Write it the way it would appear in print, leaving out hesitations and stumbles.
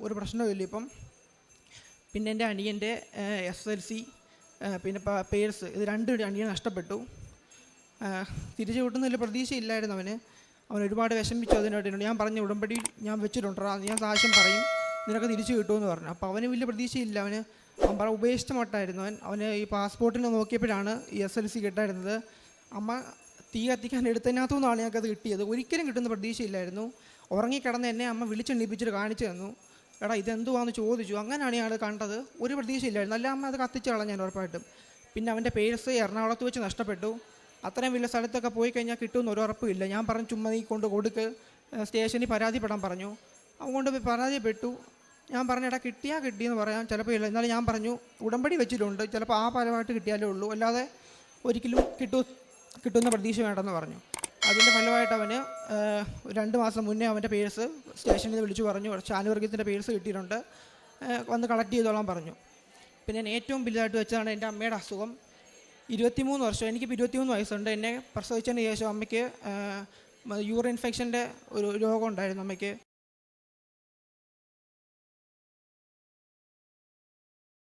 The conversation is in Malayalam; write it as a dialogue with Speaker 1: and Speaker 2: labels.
Speaker 1: ഒരു പ്രശ്നവുമില്ല ഇപ്പം. പിന്നെ എൻ്റെ അനിയൻ്റെ SLC പിന്നെ പേഴ്സ് ഇത് രണ്ടും അനിയൻ നഷ്ടപ്പെട്ടു. തിരിച്ചു കിട്ടുന്നതിൽ പ്രതീക്ഷയില്ലായിരുന്നു അവൻ ഒരുപാട് വിഷമിച്ചു അതിനായിട്ട്. ഞാൻ പറഞ്ഞു ഉടമ്പടി ഞാൻ വെച്ചിട്ടുണ്ടോ, ഞാൻ സാക്ഷ്യം പറയും, നിനക്ക് തിരിച്ചു കിട്ടുമെന്ന് പറഞ്ഞു. അപ്പോൾ അവന് വലിയ പ്രതീക്ഷയില്ല. അവൻ ഉപേക്ഷിച്ച മട്ടായിരുന്നു. അവന് ഈ പാസ്പോർട്ടിന് നോക്കിയപ്പോഴാണ് ഈ SLC കിട്ടായിരുന്നത്. അമ്മ തീ കത്തിക്കാൻ എടുത്തതിനകത്തു നിന്നാണ് ഞങ്ങൾക്കത് കിട്ടിയത്. ഒരിക്കലും കിട്ടുന്ന പ്രതീക്ഷയില്ലായിരുന്നു. ഉറങ്ങിക്കിടന്ന് എന്നെ അമ്മ വിളിച്ചെണ്ണിപ്പിച്ചിട്ട് കാണിച്ചു തന്നു. എടാ ഇതെന്തുവാന്ന് ചോദിച്ചു. അങ്ങനെയാണ് ഞങ്ങൾ കണ്ടത്. ഒരു പ്രതീക്ഷയില്ലായിരുന്നു. അല്ല അമ്മ അത് കത്തിച്ച് കളഞ്ഞാൽ ഉറപ്പായിട്ടും. പിന്നെ അവൻ്റെ പേഴ്സ് എറണാകുളത്ത് വെച്ച് നഷ്ടപ്പെട്ടു. അത്രയും വലിയ സ്ഥലത്തൊക്കെ പോയി കഴിഞ്ഞാൽ കിട്ടുമെന്ന് ഒരു ഉറപ്പില്ല. ഞാൻ പറഞ്ഞു ചുമ്മാ നീ കൊടുക്ക്, സ്റ്റേഷനിൽ പരാതിപ്പെടാൻ പറഞ്ഞു. അവൻ കൊണ്ടുപോയി പരാതിപ്പെട്ടു. ഞാൻ പറഞ്ഞു എടാ കിട്ടിയെന്ന് പറയാം, ചിലപ്പോൾ ഇല്ല. എന്നാലും ഞാൻ പറഞ്ഞു ഉടമ്പടി വെച്ചിട്ടുണ്ട്, ചിലപ്പോൾ ആ ഫലമായിട്ട് കിട്ടിയാലേ ഉള്ളൂ, അല്ലാതെ ഒരിക്കലും കിട്ടുന്ന പ്രതീക്ഷ വേണ്ടെന്ന് പറഞ്ഞു. അതിൻ്റെ ഫലമായിട്ട് അവന് 2 മാസം മുന്നേ അവൻ്റെ പേഴ്സ് സ്റ്റേഷനിൽ നിന്ന് വിളിച്ചു പറഞ്ഞു ഷാനുവർഗീയത്തിൻ്റെ പേഴ്സ് കിട്ടിയിട്ടുണ്ട്, വന്ന് കളക്ട് ചെയ്തോളാൻ പറഞ്ഞു. പിന്നെ ഞാൻ ഏറ്റവും വലുതായിട്ട് വെച്ചാണ് എൻ്റെ അമ്മയുടെ അസുഖം. 23 വർഷം, എനിക്കിപ്പോൾ 23 വയസ്സുണ്ട്. എന്നെ പ്രസവിച്ചതിന് ശേഷം അമ്മയ്ക്ക് യൂറിൻ ഇൻഫെക്ഷൻ്റെ ഒരു രോഗം ഉണ്ടായിരുന്നു അമ്മയ്ക്ക്.